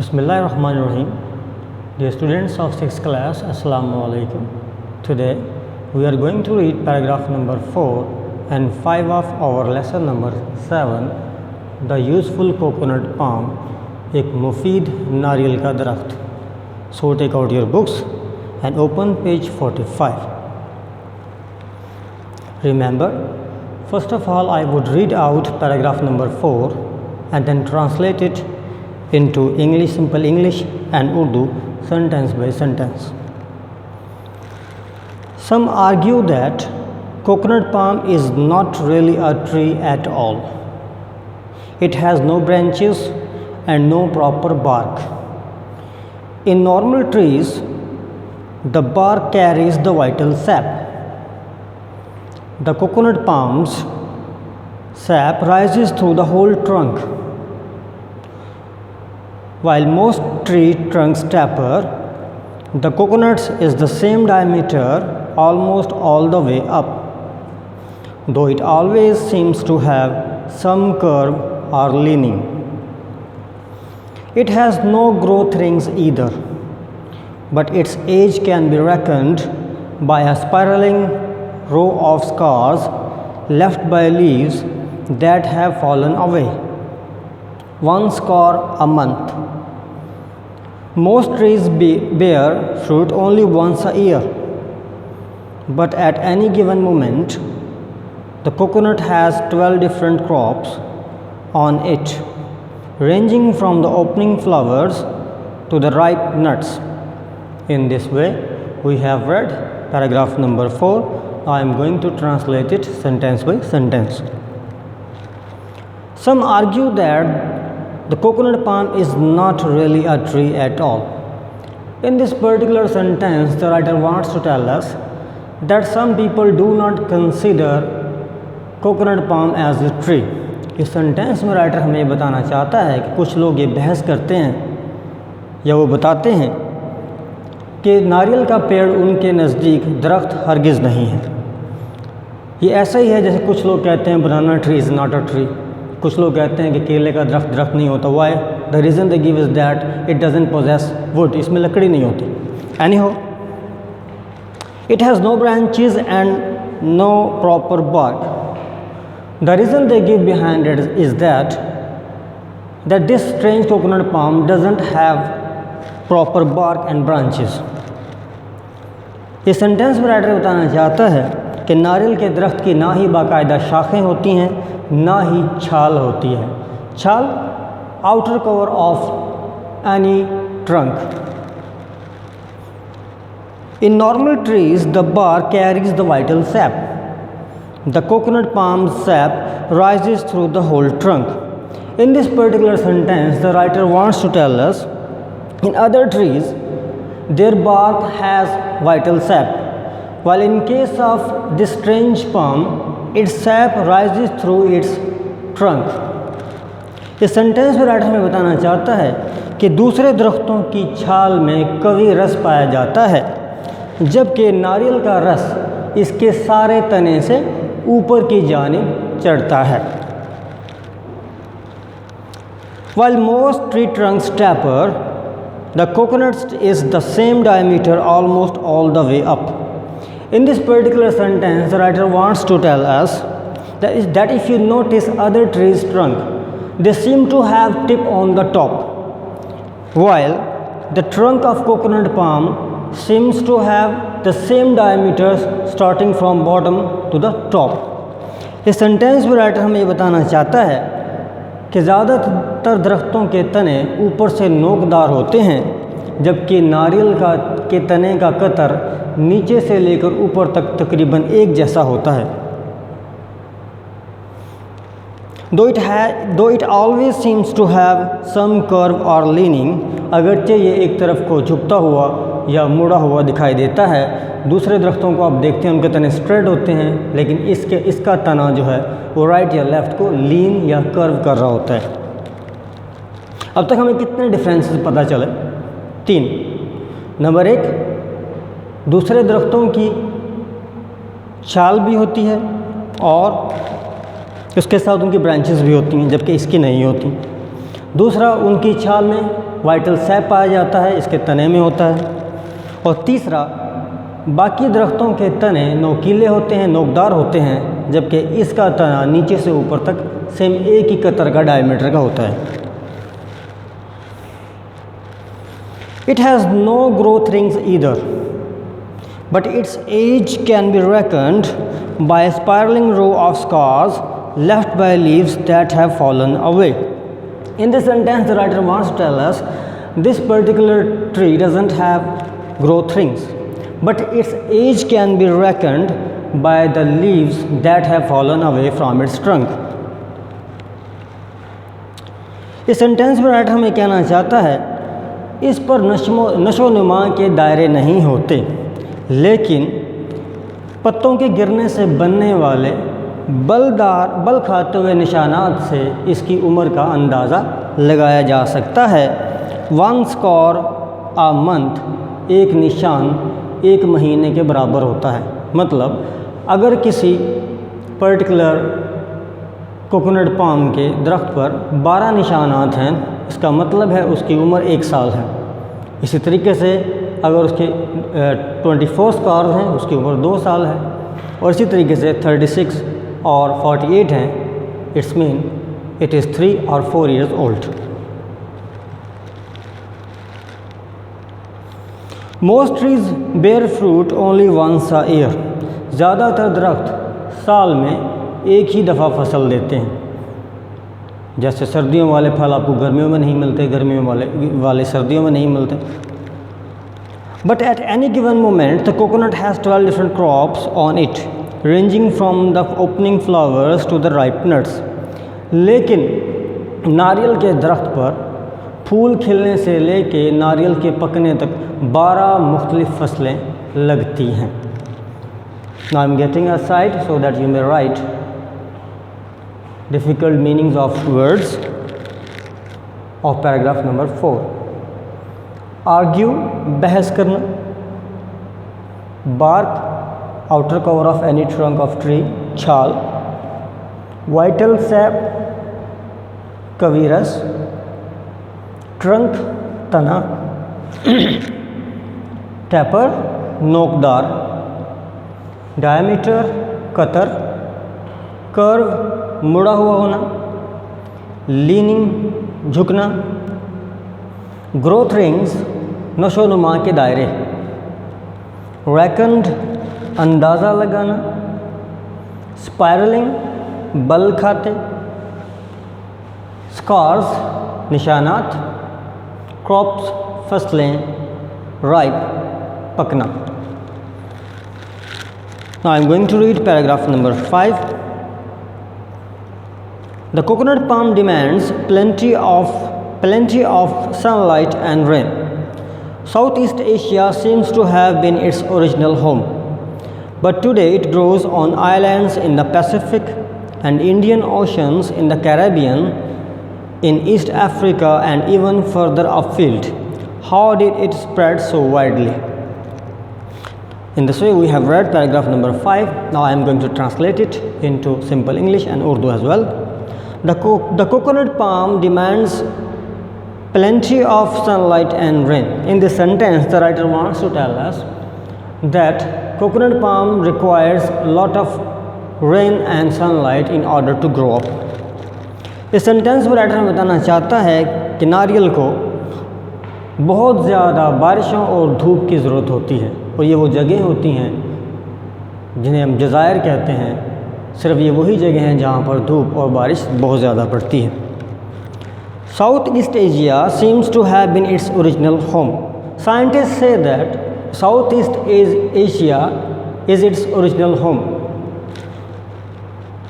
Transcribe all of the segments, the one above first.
Bismillahirrahmanirrahim. Dear students of 6th class, Assalamu alaikum. Today we are going to read paragraph number 4 and 5 of our lesson number 7, The Useful Coconut Palm, एक मुफीद नारियल का दरख्त. So take out your books and open page 45. Remember, first of all I would read out paragraph number 4 and then translate it into English, simple English and Urdu, sentence by sentence. Some argue that coconut palm is not really a tree at all. It has no branches and no proper bark. In normal trees, the bark carries the vital sap. The coconut palm's sap rises through the whole trunk. While most tree trunks taper, the coconut's is the same diameter almost all the way up, though it always seems to have some curve or leaning. It has no growth rings either, but its age can be reckoned by a spiraling row of scars left by leaves that have fallen away, one scar a month. Most trees bear fruit only once a year, but at any given moment, the coconut has 12 different crops on it, ranging from the opening flowers to the ripe nuts. In this way, we have read paragraph number 4. I am going to translate it sentence by sentence. Some argue that the coconut palm is not really a tree at all. In this particular sentence, the writer wants to tell us that some people do not consider coconut palm as a tree. इस sentence में writer हमें बताना चाहता है कि कुछ लोग ये बहस करते हैं या वो बताते हैं कि नारियल का पेड़ उनके नज़दीक दरख्त हरगिज़ नहीं है. ये ऐसा ही है जैसे कुछ लोग कहते हैं बनाना tree is not a tree. कुछ लोग कहते हैं कि केले का दरख्त नहीं होता. Why? The reason they give is that it doesn't possess wood. इसमें लकड़ी नहीं होती. Anyhow, it has no branches and no proper bark. The reason they give behind it is that this strange coconut palm doesn't have proper bark and branches. इस sentence में writer बताना चाहता है कि नारियल के दरख्त की ना ही बाकायदा शाखें होती हैं, ना ही छाल होती है. छाल, outer cover of any trunk. In normal trees, the bark carries the vital sap. The coconut palm's sap rises through the whole trunk. In this particular sentence, the writer wants to tell us, in other trees, their bark has vital sap, while in case of this strange palm, its sap rises through its trunk. इस sentence में writer हमें बताना चाहता है कि दूसरे दरख्तों की छाल में कवि रस पाया जाता है, जबकि नारियल का रस इसके सारे तने से ऊपर की जानिब चढ़ता है. While most tree trunks taper, the coconut is the same diameter almost all the way up. In this particular sentence, the writer wants to tell us that if you notice other trees' trunk, they seem to have tip on the top, while the trunk of coconut palm seems to have the same diameters starting from bottom to the top. इस sentence में writer हमें ये बताना चाहता है कि ज़्यादातर दरख्तों के तने ऊपर से नोकदार होते हैं, जबकि नारियल के तने का कतर नीचे से लेकर ऊपर तक तकरीबन एक जैसा होता है. Though it always seems to have some curve or leaning, अगरचे ये एक तरफ को झुकता हुआ या मुड़ा हुआ दिखाई देता है, दूसरे दरख्तों को आप देखते हैं उनके तने स्ट्रेट होते हैं, लेकिन इसका तना जो है वो राइट या लेफ़्ट को लीन या कर्व कर रहा होता है. अब तक हमें कितने डिफरेंसेस पता चले? 3. नंबर 1, दूसरे दरख्तों की छाल भी होती है और उसके साथ उनकी ब्रांचेस भी होती हैं, जबकि इसकी नहीं होती. दूसरा, उनकी छाल में वाइटल सैप पाया जाता है, इसके तने में होता है। और तीसरा, बाकी दरख्तों के तने नोकीले होते हैं, नोकदार होते हैं, जबकि इसका तना नीचे से ऊपर तक सेम एक ही कतर का डायमीटर का होता है। It has no growth rings either, but its age can be reckoned by a spiraling row of scars left by leaves that have fallen away. In this sentence, the writer wants to tell us this particular tree doesn't have growth rings, but its age can be reckoned by the leaves that have fallen away from its trunk. इस sentence में writer हमें कहना चाहता है इस पर नशो नुमा के दायरे नहीं होते, लेकिन पत्तों के गिरने से बनने वाले बल खाते हुए निशानात से इसकी उम्र का अंदाज़ा लगाया जा सकता है। 1 scar a month, एक निशान एक महीने के बराबर होता है। मतलब अगर किसी पर्टिकुलर कोकोनट पाम के दरख्त पर 12 निशानात हैं, इसका मतलब है उसकी उम्र 1 साल है। इसी तरीके से अगर उसके 24 स्कार्स हैं, उसकी उम्र 2 साल है। और इसी तरीके से 36 और 48 हैं, इट्स मीन इट इज़ 3 और 4 years old. Most trees bear fruit only once a year. ज़्यादातर दरख्त साल में एक ही दफ़ा फसल देते हैं। जैसे सर्दियों वाले फल आपको गर्मियों में नहीं मिलते, गर्मियों वाले सर्दियों में नहीं मिलते। But at any given moment, the coconut has 12 different crops on it, ranging from the opening flowers to the ripe nuts. लेकिन नारियल के दरख्त पर फूल खिलने से लेके नारियल के पकने तक 12 मुख्तलिफ फसलें लगती हैं। Now I'm getting a side so that you may write difficult meanings of words of paragraph number 4. Argue, बहस करना. Bark, outer cover of any trunk of tree, छाल. Vital sap, कविरस. Trunk, तना. Taper, नोकदार. Diameter, Qatar. Curve, मुड़ा हुआ होना. Leaning, झुकना. Growth rings, नशोनुमा के दायरे. रैकन्ड, अंदाज़ा लगाना. स्पायरलिंग, बल खाते. स्कार्स, निशानात. क्रॉप्स, फसलें. Ripe, पकना. Now I am going to read paragraph number 5. The coconut palm demands plenty of sunlight and rain. Southeast Asia seems to have been its original home, but today it grows on islands in the Pacific and Indian Oceans, in the Caribbean, in East Africa, and even further upfield. How did it spread so widely? In this way we have read paragraph number 5. Now I am going to translate it into simple English and Urdu as well. The coconut palm demands plenty of sunlight and rain. In this sentence, the writer wants to tell us that coconut palm requires a lot of rain and sunlight in order to grow up. इस sentence में writer बताना चाहता है कि नारियल को बहुत ज़्यादा बारिशों और धूप की ज़रूरत होती है, और ये वो जगह होती हैं जिन्हें हम जज़ायर कहते हैं। सिर्फ ये वही जगह हैं जहाँ पर धूप और बारिश बहुत ज़्यादा पड़ती है। South East Asia seems to have been its original home. Scientist say that South East Asia is its original home.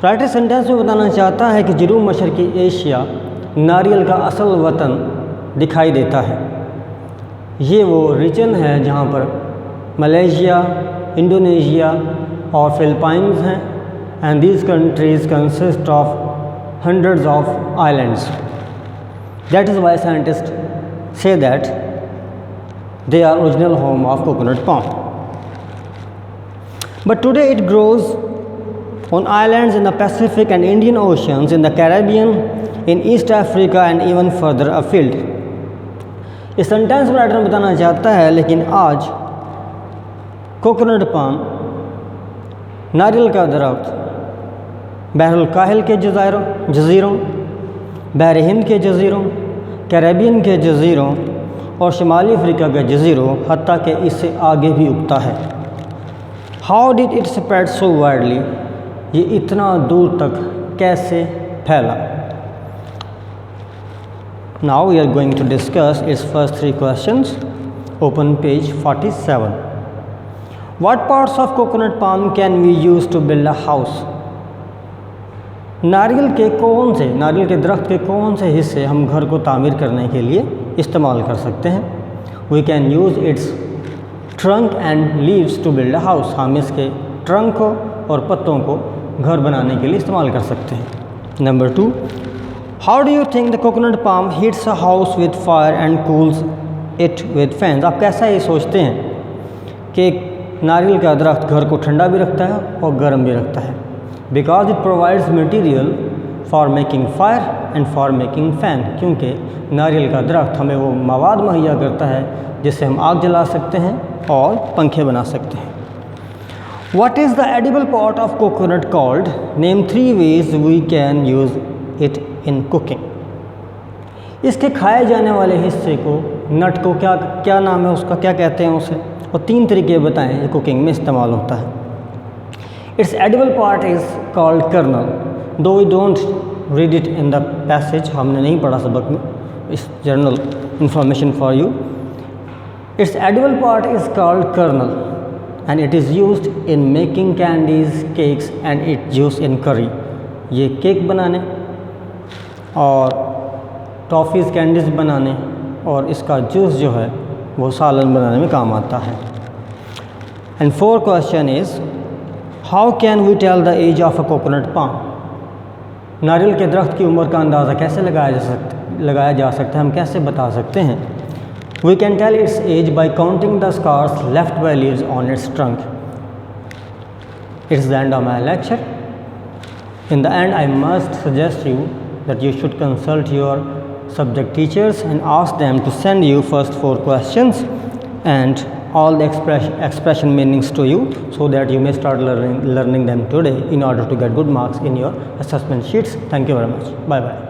Writer sentence में बताना चाहता है कि जनूब मशरकी एशिया नारियल का असल वतन दिखाई देता है। ये वो रीजन है जहाँ पर मलेशिया, इंडोनेशिया और फिलिपाइंस हैं, and these countries consist of hundreds of islands. That is why scientists say that they are original home of coconut palm. But today it grows on islands in the Pacific and Indian Oceans, in the Caribbean, in East Africa and even further afield. इस sentence में writer बताना चाहता है लेकिन आज coconut palm नारियल का दरख्त बहरुल काहिल के जज़ीरों, बहर हिंद के जज़ीरों, कैरेबियन के जज़ीरों और शुमाली अफ्रीका के जज़ीरों हत्ता कि इससे आगे भी उगता है। How did it spread so widely, ये इतना दूर तक कैसे फैला। Now we are going to discuss its first 3 questions. Open page 47। What parts of coconut palm can we use to build a house. नारियल के दरख्त के कौन से हिस्से हम घर को तामीर करने के लिए इस्तेमाल कर सकते हैं। We can use its trunk and leaves to build a house, हम इसके ट्रंक को और पत्तों को घर बनाने के लिए इस्तेमाल कर सकते हैं। Number 2, how do you think the coconut palm heats a house with fire and cools it with fans. आप कैसा ये सोचते हैं कि नारियल का दरख्त घर को ठंडा भी रखता है और गर्म भी रखता है। Because it provides material for making fire and for making fan, क्योंकि नारियल का दरख्त हमें वो मवाद मुहैया करता है जिससे हम आग जला सकते हैं और पंखे बना सकते हैं। What is the edible part of coconut called? Name 3 ways we can use it in cooking. इसके खाए जाने वाले हिस्से को, नट को क्या नाम है उसका, क्या कहते हैं उसे, और 3 तरीके बताएं जो कुकिंग में इस्तेमाल होता है। Its edible part is called kernel. Though we don't read it in the passage, हमने नहीं पढ़ा सबक में, इस journal information for you. Its edible part is called kernel and it is used in making candies, cakes and its juice in curry. ये cake बनाने और toffees candies बनाने और इसका जूस जो है वो सालन बनाने में काम आता है। And 4th question is, how can we tell the age of a coconut palm? नारियल के दरख्त की उम्र का अंदाज़ा कैसे लगाया जा सकता है, हम कैसे बता सकते हैं। We can tell its age by counting the scars left by leaves on its trunk. It's the end of my lecture. In the end, I must suggest you that you should consult your subject teachers and ask them to send you first 4 questions and all the expression meanings to you, so that you may start learning them today in order to get good marks in your assessment sheets. Thank you very much. Bye bye.